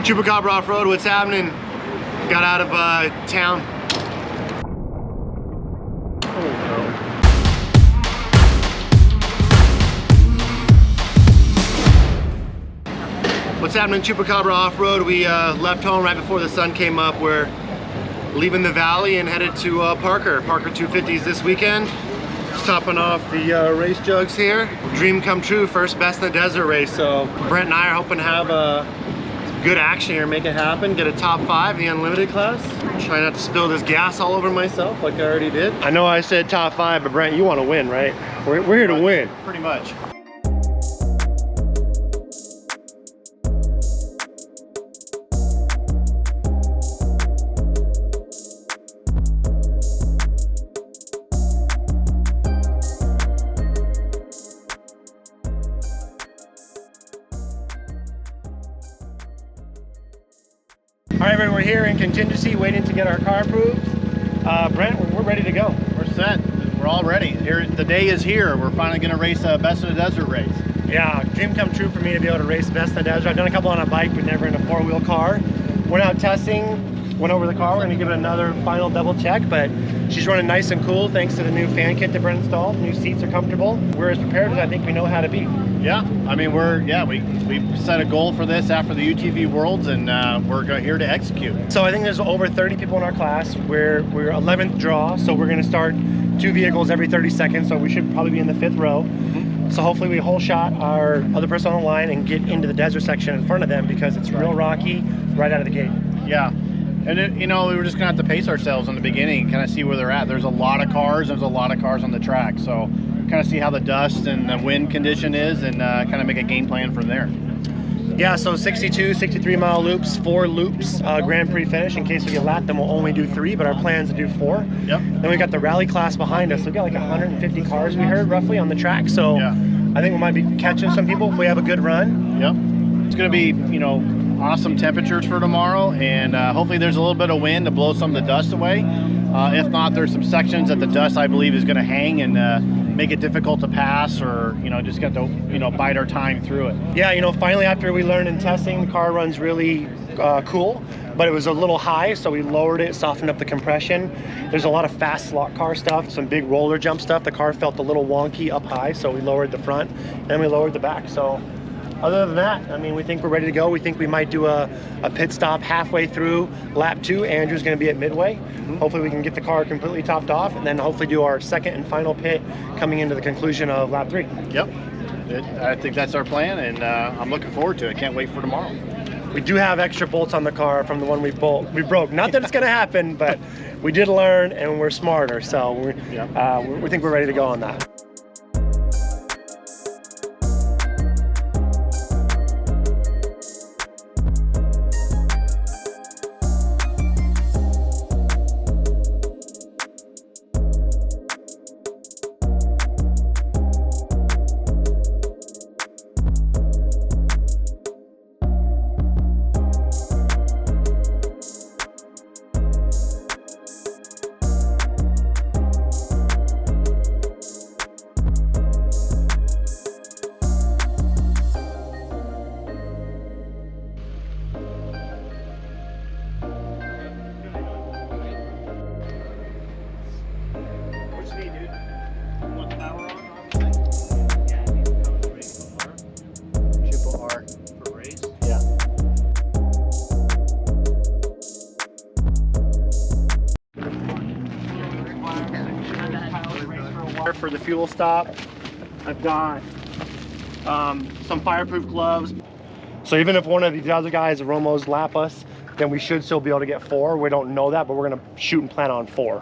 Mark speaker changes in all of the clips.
Speaker 1: Chupacabra Offroad, what's happening? Got out of town. What's happening, Chupacabra Offroad? We left home right before the sun came up. We're leaving the valley and headed to Parker 250s this weekend. Just topping off the race jugs here. Dream come true, first best in the desert race. So Brent and I are hoping to have good action here, make it happen, get a top 5 in the unlimited class. Try not to spill this gas all over myself like I already did. I know I said top 5, but Brent, you want to win, right? We're here to win.
Speaker 2: Pretty much.
Speaker 1: All right, everyone, we're here in contingency, waiting to get our car approved. Brent, we're ready to go.
Speaker 2: We're set. We're all ready. Here, the day is here. We're finally going to race a Best in the Desert race.
Speaker 1: Yeah, dream come true for me to be able to race Best in the Desert. I've done a couple on a bike, but never in a 4-wheel car. We're now testing, went over the car. We're going to give it another final double check, but she's running nice and cool thanks to the new fan kit that Brent installed. New seats are comfortable. We're as prepared as I think we know how to be.
Speaker 2: Yeah, I mean, we set a goal for this after the UTV Worlds, and we're here to execute.
Speaker 1: So I think there's over 30 people in our class. We're 11th draw, so we're going to start 2 vehicles every 30 seconds, so we should probably be in the 5th row. So hopefully we whole shot our other person on the line and get into the desert section in front of them, because it's real rocky right out of the gate.
Speaker 2: Yeah, and we were just gonna have to pace ourselves in the beginning, kind of see where they're at. There's a lot of cars. There's a lot of cars on the track, so kind of see how the dust and the wind condition is, and kind of make a game plan from there.
Speaker 1: Yeah, so 62, 63 mile loops, 4 loops, Grand Prix finish. In case we get lapped, then we'll only do 3, but our plan's to do 4.
Speaker 2: Yep.
Speaker 1: Then we got the rally class behind us. We've got like 150 cars, we heard, roughly on the track. So yeah. I think we might be catching some people if we have a good run.
Speaker 2: Yep. It's gonna be, awesome temperatures for tomorrow, and hopefully there's a little bit of wind to blow some of the dust away. If not, there's some sections that the dust, I believe, is gonna hang and make it difficult to pass, or just got to bide our time through it.
Speaker 1: Yeah, finally after we learned in testing, the car runs really cool, but it was a little high, so we lowered it, softened up the compression. There's a lot of fast slot car stuff, some big roller jump stuff. The car felt a little wonky up high, so we lowered the front and we lowered the back. So other than that, I mean, we think we're ready to go. We think we might do a pit stop halfway through lap 2. Andrew's going to be at midway. Hopefully we can get the car completely topped off, and then hopefully do our second and final pit coming into the conclusion of lap 3.
Speaker 2: Yep, I think that's our plan, and I'm looking forward to it. Can't wait for tomorrow.
Speaker 1: We do have extra bolts on the car from the one we broke. Not that it's going to happen, but we did learn, and we're smarter. So we think we're ready to go on that. For the fuel stop, I've got some fireproof gloves. So even if one of these other guys, the Romos, lap us, then we should still be able to get 4. We don't know that, but we're gonna shoot and plan on 4.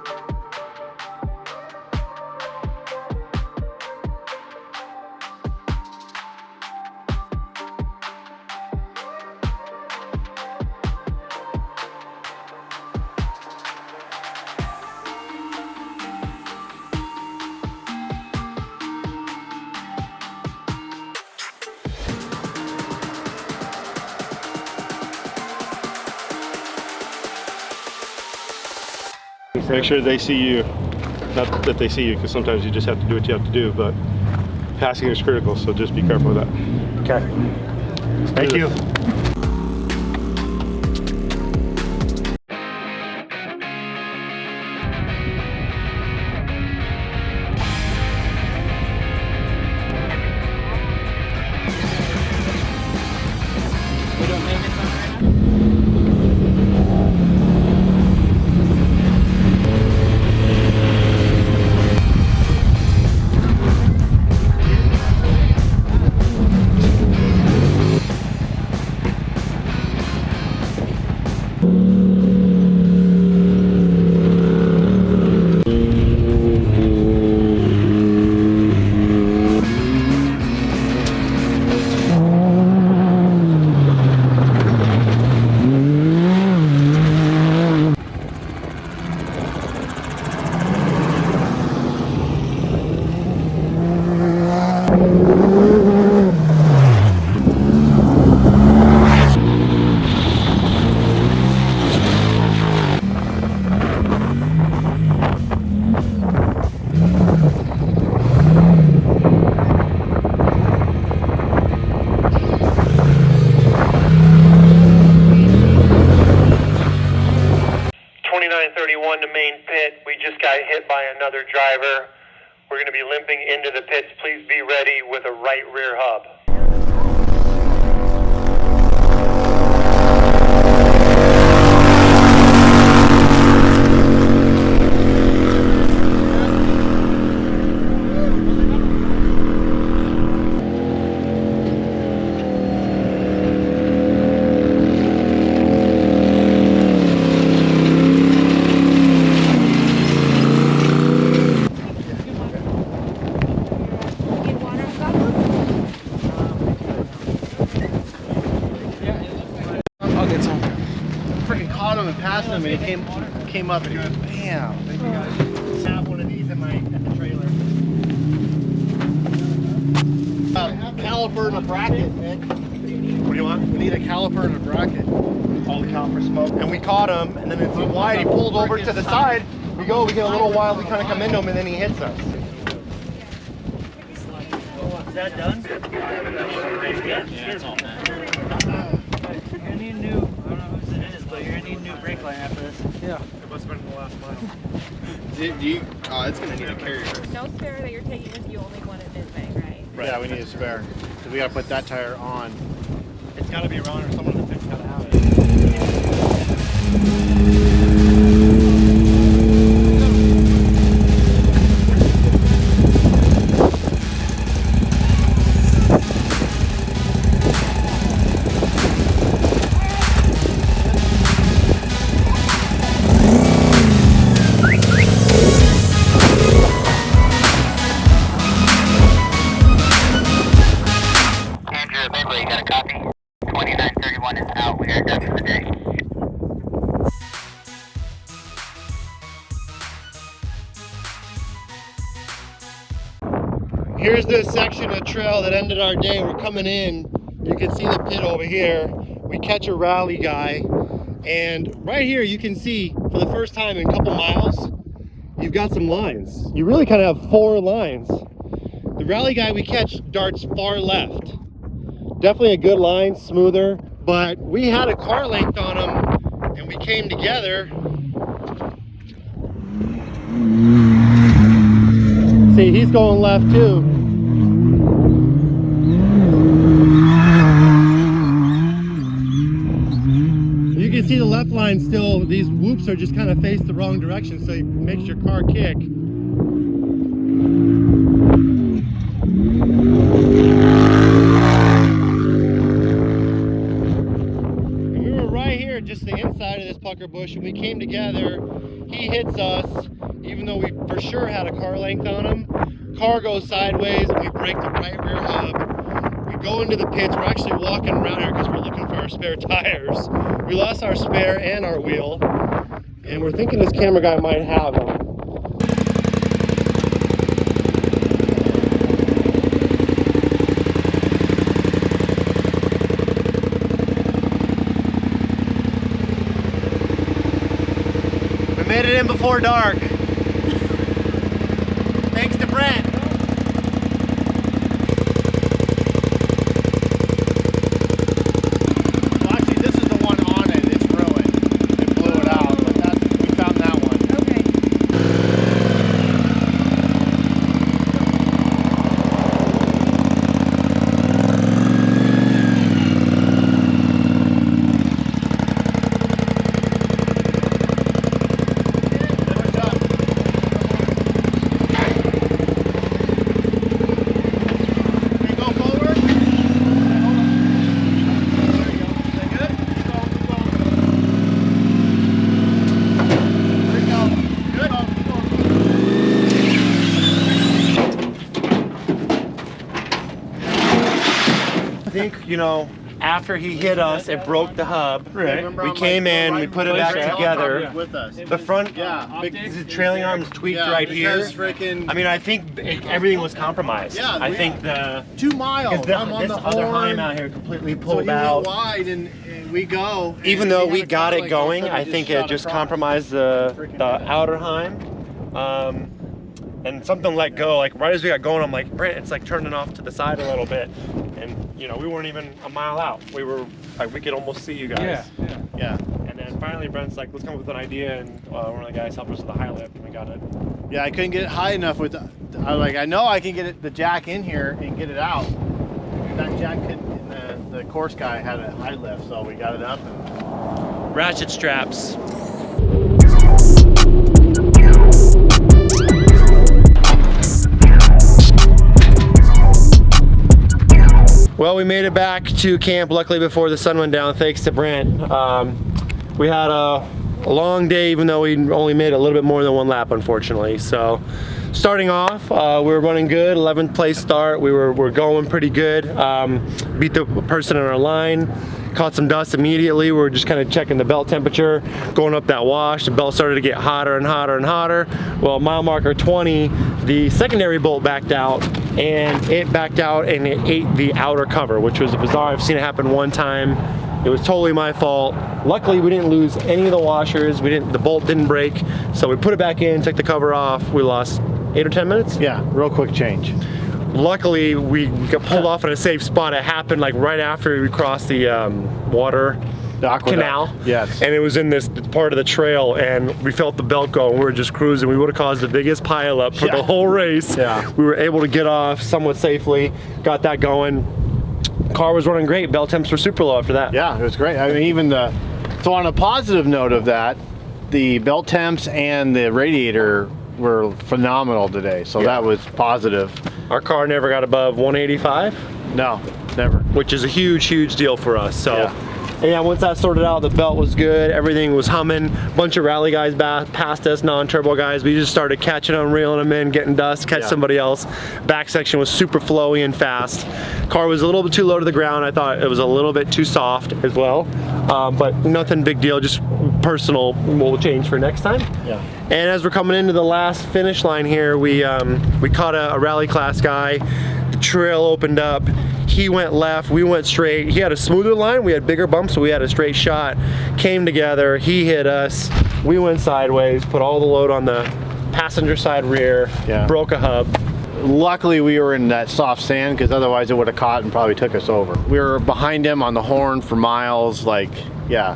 Speaker 3: Make sure they see you, not that they see you, because sometimes you just have to do what you have to do, but passing is critical, so just be careful with that.
Speaker 1: Okay. Thank you. The main pit. We just got hit by another driver. We're going to be limping into the pits. Please be ready with a right rear hub.
Speaker 2: Caught him and passed him, and he came up and he went bam.
Speaker 1: I have one of these in the trailer.
Speaker 2: Caliper and a bracket, Nick.
Speaker 1: What do you want?
Speaker 2: We need a caliper and a bracket.
Speaker 1: All the caliper smoke. And we caught him, and then it's wide. He pulled over to the side. We get a little wild. We kind of come into him, and then he hits us. Is that done?
Speaker 4: Yeah, it's all done. You're gonna need new, I don't know whose it is, but you're gonna need new brake line after this.
Speaker 1: Yeah. It must have been the last mile.
Speaker 5: It's going to need a carrier.
Speaker 6: No spare that you're taking with you, only one in mid-bay, right?
Speaker 2: Yeah, we need a spare. Because we got to put that tire on.
Speaker 1: It's got to be Ron or someone in the pit's got to have it.
Speaker 7: Got a copy. 2931 is out. We are done for the day.
Speaker 1: Here's this section of trail that ended our day. We're coming in. You can see the pit over here. We catch a rally guy, and right here you can see for the first time in a couple miles, you've got some lines. You really kind of have 4 lines. The rally guy we catch darts far left. Definitely a good line, smoother, but we had a car length on him and we came together. See, he's going left too. You can see the left line still, these whoops are just kind of face the wrong direction, so it makes your car kick. Just the inside of this pucker bush, and we came together. He hits us, even though we for sure had a car length on him. Car goes sideways, and we break the right rear hub. We go into the pits. We're actually walking around here because we're looking for our spare tires. We lost our spare and our wheel, and we're thinking this camera guy might have them. Made it in before dark. Thanks to Brent.
Speaker 2: Well, actually, this is the one on it. It's ruined. It blew it out, but we found that one.
Speaker 6: Okay.
Speaker 1: think, you know, after he hit us, it broke the hub.
Speaker 2: Right.
Speaker 1: We came in, we put it back together.
Speaker 2: With us.
Speaker 1: The front, the trailing arms tweaked right here. I mean, I think everything was compromised.
Speaker 2: Yeah,
Speaker 1: I think the
Speaker 2: 2 miles.
Speaker 1: this
Speaker 2: I'm on the
Speaker 1: other
Speaker 2: horn.
Speaker 1: Heim out here completely
Speaker 2: So
Speaker 1: pulled
Speaker 2: he
Speaker 1: out.
Speaker 2: went wide and we go.
Speaker 1: Even
Speaker 2: and
Speaker 1: though
Speaker 2: had
Speaker 1: we
Speaker 2: a
Speaker 1: got it
Speaker 2: conflict,
Speaker 1: going,
Speaker 2: so we
Speaker 1: I think
Speaker 2: shot
Speaker 1: it just
Speaker 2: across.
Speaker 1: compromised the outer Heim. And something let go, like right as we got going, I'm like, Brent, it's like turning off to the side a little bit. And you know, we weren't even a mile out. We were like, we could almost see you guys.
Speaker 2: Yeah.
Speaker 1: And then finally Brent's like, let's come up with an idea, and one of the guys helped us with a high lift, and we got it.
Speaker 2: Yeah, I couldn't get it high enough with the, I was like, I know I can get it, the jack in here and get it out. That jack couldn't, and the course guy had a high lift, so we got it up. And
Speaker 1: Ratchet straps. Well, we made it back to camp luckily before the sun went down, thanks to Brent. We had a long day, even though we only made a little bit more than 1 lap, unfortunately. So starting off, we were running good, 11th place start. We're going pretty good. Beat the person on our line, caught some dust immediately. We were just kind of checking the belt temperature, going up that wash. The belt started to get hotter and hotter and hotter. Well, mile marker 20, the secondary bolt backed out, and it backed out and it ate the outer cover, which was bizarre. I've seen it happen one time. It was totally my fault. Luckily, we didn't lose any of the washers. The bolt didn't break, so we put it back in, took the cover off. We lost 8 or 10 minutes.
Speaker 2: yeah, real quick change.
Speaker 1: Luckily, we got pulled off in a safe spot. It happened like right after we crossed the water
Speaker 2: The aqueduct.
Speaker 1: canal.
Speaker 2: Yes.
Speaker 1: And it was in this part of the trail, and we felt the belt go, and we were just cruising. We would have caused the biggest pile up for
Speaker 2: Yeah.
Speaker 1: the whole race.
Speaker 2: Yeah.
Speaker 1: We were able to get off somewhat safely, got that going. Car was running great. Belt temps were super low after that.
Speaker 2: Yeah, it was great. I mean, even so on a positive note of that, the belt temps and the radiator were phenomenal today. So that was positive.
Speaker 1: Our car never got above 185.
Speaker 2: No, never.
Speaker 1: Which is a huge deal for us. So
Speaker 2: Yeah.
Speaker 1: once that sorted out, the belt was good, everything was humming. Bunch of rally guys passed us, non-turbo guys. We just started catching them, reeling them in, getting dust, catch somebody else. Back section was super flowy and fast. Car was a little bit too low to the ground. I thought it was a little bit too soft as well, but nothing big deal, just personal. We'll change for next time.
Speaker 2: Yeah.
Speaker 1: And as we're coming into the last finish line here, we caught a rally class guy. The trail opened up. He went left, we went straight. He had a smoother line, we had bigger bumps, so we had a straight shot. Came together, he hit us, we went sideways, put all the load on the passenger side rear, broke a hub.
Speaker 2: Luckily, we were in that soft sand because otherwise it would have caught and probably took us over. We were behind him on the horn for miles, like, yeah.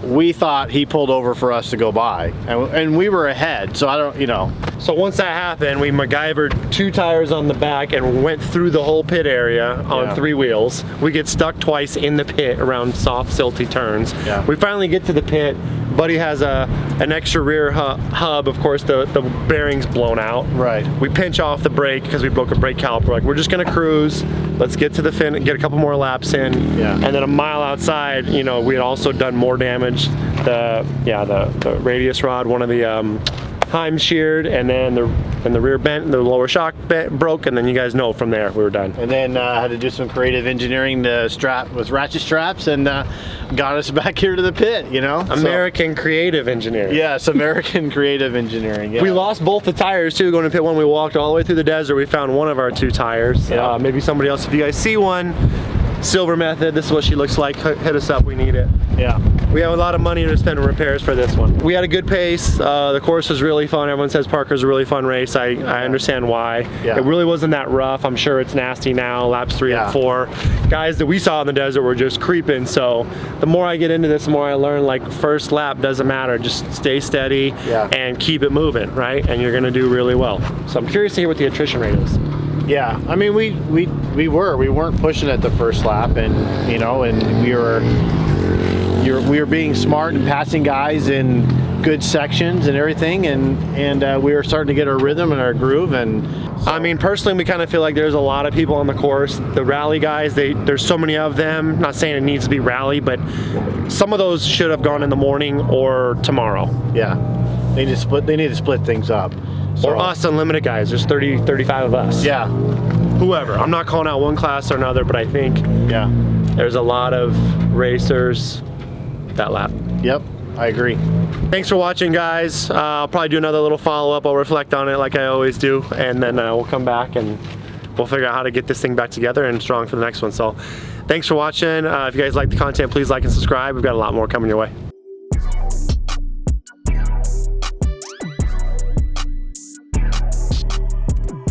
Speaker 2: We thought he pulled over for us to go by, and we were ahead, so I don't, you know.
Speaker 1: So once that happened, we MacGyvered 2 tires on the back and went through the whole pit area on 3 wheels. We get stuck twice in the pit around soft, silty turns.
Speaker 2: Yeah.
Speaker 1: We finally get to the pit. Buddy has an extra rear hub. Of course, the bearing's blown out.
Speaker 2: Right.
Speaker 1: We pinch off the brake because we broke a brake caliper. Like, we're just gonna cruise. Let's get to the fin, get a couple more laps in.
Speaker 2: Yeah.
Speaker 1: And then a mile outside, you know, we had also done more damage. The radius rod, one of the Heim sheared, and then the rear bent, the lower shock broke, and then you guys know from there we were done.
Speaker 2: And then had to do some creative engineering to strap with ratchet straps, and got us back here to the pit, you know?
Speaker 1: American creative engineering.
Speaker 2: Yes, American creative engineering. Yeah.
Speaker 1: We lost both the tires too going to pit 1. We walked all the way through the desert. We found one of our 2 tires.
Speaker 2: Yeah.
Speaker 1: Maybe somebody else, if you guys see one, Silver Method, this is what she looks like. Hit us up, we need it.
Speaker 2: Yeah.
Speaker 1: We have a lot of money to spend on repairs for this one. We had a good pace. The course was really fun. Everyone says Parker's a really fun race. I understand why.
Speaker 2: Yeah.
Speaker 1: It really wasn't that rough. I'm sure it's nasty now, laps 3 and 4. Guys that we saw in the desert were just creeping. So the more I get into this, the more I learn, like, first lap doesn't matter. Just stay steady and keep it moving, right? And you're gonna do really well. So I'm curious to hear what the attrition rate is.
Speaker 2: Yeah, I mean, we weren't pushing at the first lap, and you know, and we were being smart and passing guys in good sections and everything, and we were starting to get our rhythm and our groove. And so,
Speaker 1: I mean, personally, we kind of feel like there's a lot of people on the course. The rally guys, there's so many of them. Not saying it needs to be rally, but some of those should have gone in the morning or tomorrow.
Speaker 2: yeah, they need to split things up. So,
Speaker 1: Or us unlimited guys. There's 30, 35 of us.
Speaker 2: Yeah.
Speaker 1: whoever. I'm not calling out one class or another, but I think
Speaker 2: Yeah.
Speaker 1: there's a lot of racers that lap.
Speaker 2: Yep. I agree.
Speaker 1: Thanks for watching, guys. I'll probably do another little follow-up. I'll reflect on it like I always do, and then we'll come back and we'll figure out how to get this thing back together and strong for the next one. So thanks for watching. If you guys like the content, please like and subscribe. We've got a lot more coming your way.